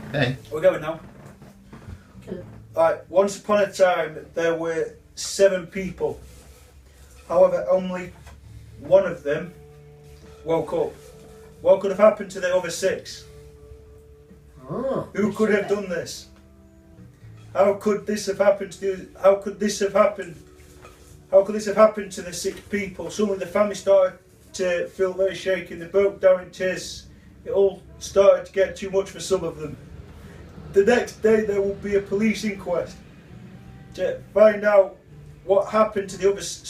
Okay. We're going now. Okay. Right, once upon a time there were 7 people. However, only one of them woke up. What could have happened to the other 6? Oh, Who could have done this? How could this have happened to How could this have happened to the 6 people? Suddenly the family started to feel very shaky. They broke down in tears. It all started to get too much for some of them. The next day there will be a police inquest to find out what happened to the others.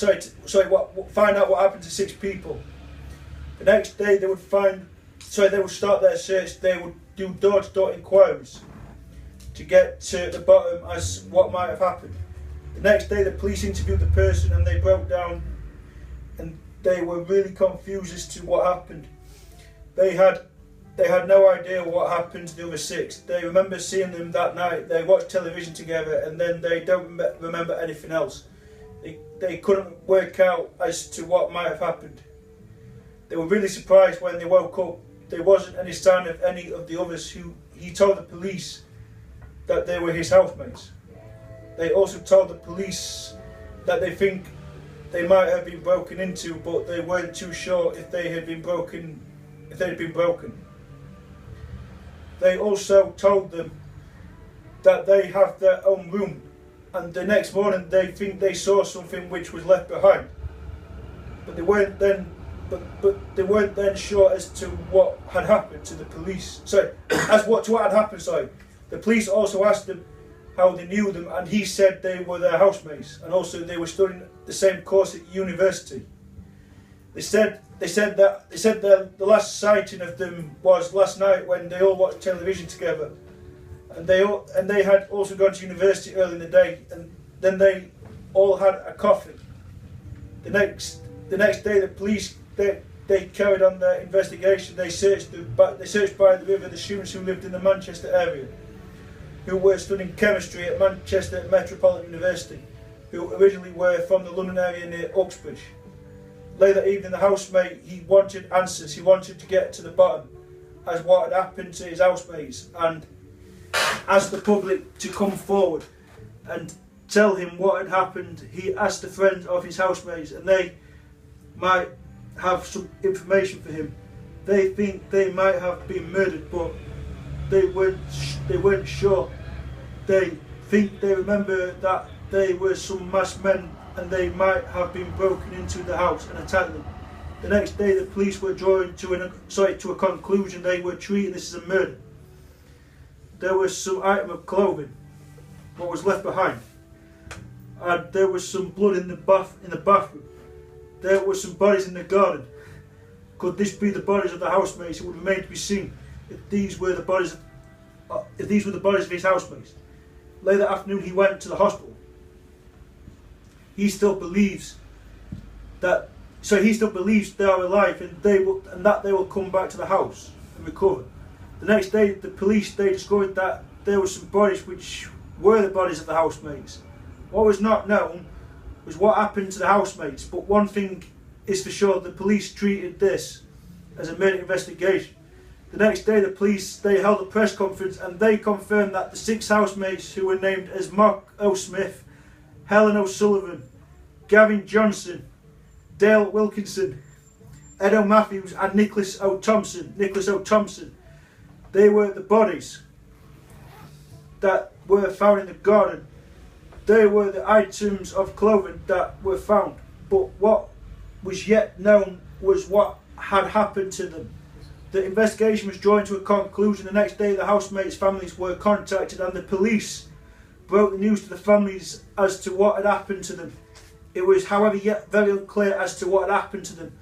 Find out what happened to 6 people. The next day they would start their search. They would do door-to-door inquiries to get to the bottom as what might have happened. The next day the police interviewed the person and they broke down and they were really confused as to what happened. They had no idea what happened to the other 6. They remember seeing them that night. They watched television together and then they don't remember anything else. They couldn't work out as to what might have happened. They were really surprised when they woke up. There wasn't any sign of any of the others who he told the police that they were his housemates. They also told the police that they think they might have been broken into, but they weren't too sure if they had been broken. They also told them that they have their own room, and the next morning they think they saw something which was left behind. But they weren't then sure as to what had happened to the police. To what had happened. The police also asked them how they knew them, and he said they were their housemates, and also they were studying the same course at university. They said that the last sighting of them was last night when they all watched television together, and they had also gone to university early in the day, and then they all had a coffee. The next day, the police they carried on their investigation. They searched by the river the students who lived in the Manchester area, who were studying chemistry at Manchester Metropolitan University, who originally were from the London area near Uxbridge. Later that evening, the housemate, he wanted answers. He wanted to get to the bottom as what had happened to his housemates, and asked the public to come forward and tell him what had happened. He asked the friends of his housemates, and they might have some information for him. They think they might have been murdered, but they weren't sure. They think they remember that they were some masked men and they might have been broken into the house and attacked them. The next day the police were drawn to a conclusion. They were treating this as a murder. There was some item of clothing, what was left behind, and there was some blood in the bathroom. There were some bodies in the garden. Could this be the bodies of the housemates? It would remain to be seen if these were the bodies of his housemates. Later that afternoon he went to the hospital. He still believes they are alive and that they will come back to the house and recover. The next day the police discovered that there were some bodies which were the bodies of the housemates. What was not known was what happened to the housemates, but one thing is for sure: the police treated this as a murder investigation. The next day the police held a press conference and they confirmed that the 6 housemates, who were named as Mark O. Smith, Helen O'Sullivan, Gavin Johnson, Dale Wilkinson, Ed O. Matthews and Nicholas O. Thompson, they were the bodies that were found in the garden. They were the items of clothing that were found, but what was yet known was what had happened to them. The investigation was drawn to a conclusion. The next day the housemates' families were contacted and the police broke the news to the families as to what had happened to them. It was, however, yet very unclear as to what had happened to them.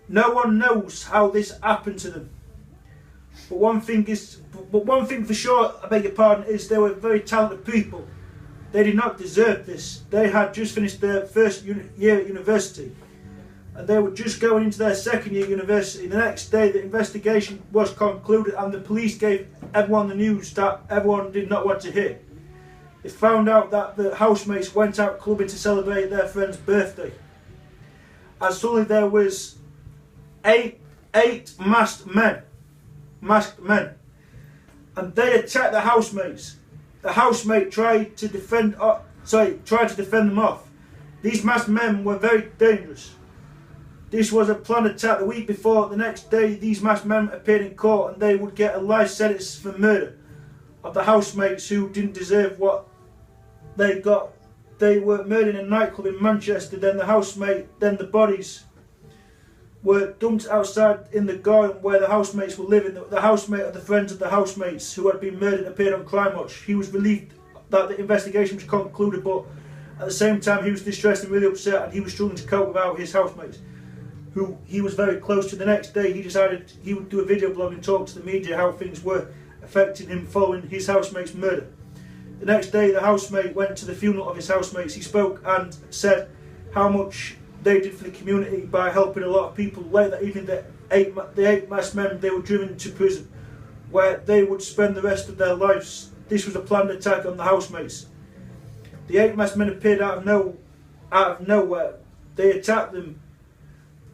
No one knows how this happened to them. But one thing for sure, I beg your pardon, is they were very talented people. They did not deserve this. They had just finished their first year at university, and they were just going into their second year at university. The next day the investigation was concluded and the police gave everyone the news that everyone did not want to hear. They found out that the housemates went out clubbing to celebrate their friend's birthday, and suddenly there was eight masked men and they attacked the housemates. The housemate tried to defend them off. These masked men were very dangerous. This was a planned attack. The week before, the next day, these masked men appeared in court and they would get a life sentence for murder of the housemates who didn't deserve what they got. They were murdered in a nightclub in Manchester. Then the bodies were dumped outside in the garden where the housemates were living. The housemate of the friends of the housemates who had been murdered appeared on Crime Watch. He was relieved that the investigation was concluded, but at the same time he was distressed and really upset, and he was struggling to cope without his housemates, who he was very close to. The next day he decided he would do a video blog and talk to the media how things were affecting him following his housemate's murder. The next day the housemate went to the funeral of his housemates. He spoke and said how much they did for the community by helping a lot of people. Later that evening the eight masked men, they were driven to prison where they would spend the rest of their lives. This was a planned attack on the housemates. The 8 masked men appeared out of nowhere. They attacked them.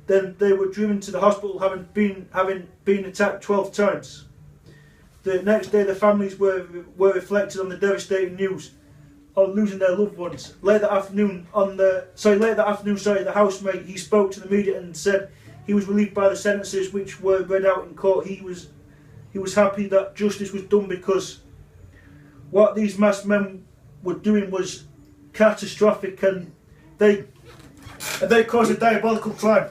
Then they were driven to the hospital, having been attacked 12 times. The next day, the families were reflected on the devastating news of losing their loved ones. Later that afternoon, the housemate, he spoke to the media and said he was relieved by the sentences which were read out in court. He was happy that justice was done, because what these masked men were doing was catastrophic, and they caused a diabolical crime.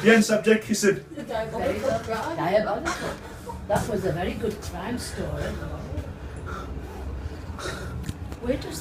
Jens Jenkinson. Diabolical. That was a very good crime story. Where does